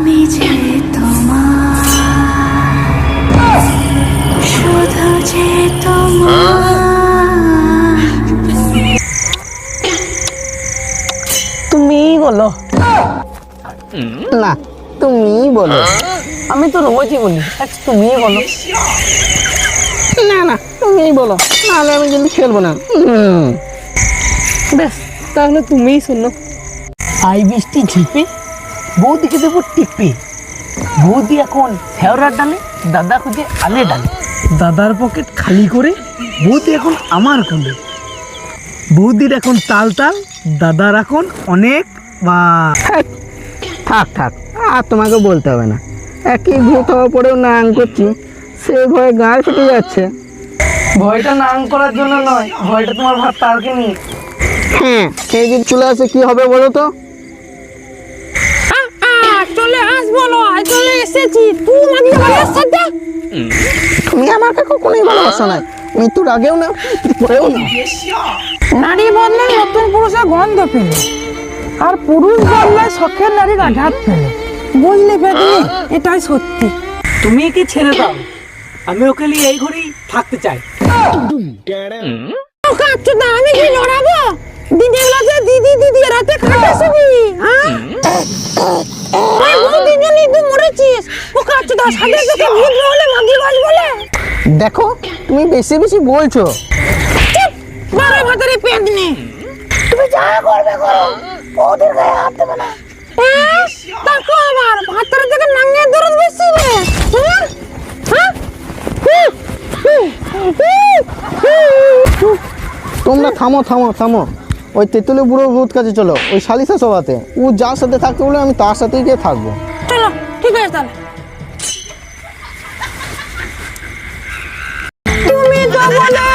আমি যে তোমার, শুধু যে তোমার। তুমিই বলো না, তুমিই বলো। আমি তো রোজই বলি তুমিই বলো। না না, তুমিই বলো, নাহলে আমি কিন্তু খেলবো না। বেশ তাহলে তুমিই শোনো। আই বৃষ্টি ঝিপে, বৌদিকে দেবো টিপে। বৌদি এখন শেওড়ার ডালে, দাদা খুঁজে আলে ডালে। দাদার পকেট খালি করে বৌদি এখন আমার কোলে। বৌদির এখন তাল তাল, দাদার এখন অনেক বা। থাক থাক, আর তোমাকে বলতে হবে না। একই ভূত হওয়া পরেও নাং করছি, সে ভয়ে গায়ে ফেটে যাচ্ছে। ভয়টা নাং করার জন্য নয়, ভয়টা তোমার ভাত তালকে নিয়ে। হ্যাঁ, এই যে চলে আসে কি হবে বলো তো? চলে আস বলো, চলে এসেছি। তুমি আমাকে কখনোই ভালোবাসো না, মৃত্যুর আগেও না, পরেও না। নারী বদলায় নতুন পুরুষের গন্ধ পেলে, আর পুরুষ বদলায় শখের নারীর আঘাত পেলে। বুঝলি বেটি, এটাই সত্যি। তুমি একে ছেড়ে দাও, আমি ওকে নিয়ে এই ঘরেই থাকতে চাই। আমি কি লড়াবো? দিনের বেলাতে দিদি দিদি, রাতে খাটে শুবি। দুজনই তো মরেছিস। ও কাচ্চুদা সাথে সাথে ভূত বলে মাগি বাজ বলে। দেখো, তুমি বেশি বেশি বলছো। বারে ভাতারে পেট নে, তুমি যা করবে করো, ওদের গায়ে হাত দেবে না। দেখো আবার ভাতারে থেকে নাঙ্গের দরদ বেশি রে। তোমরা থামো থামো থামো, ওই তেঁতুলে বুড়োর ভূত কাছে চলো, ওই শালিশা সভাতে। ও যার সাথে থাকতে বলে আমি তার সাথেই গিয়ে থাকবো। চলো, ঠিক আছে তাহলে। তুমি তো বলে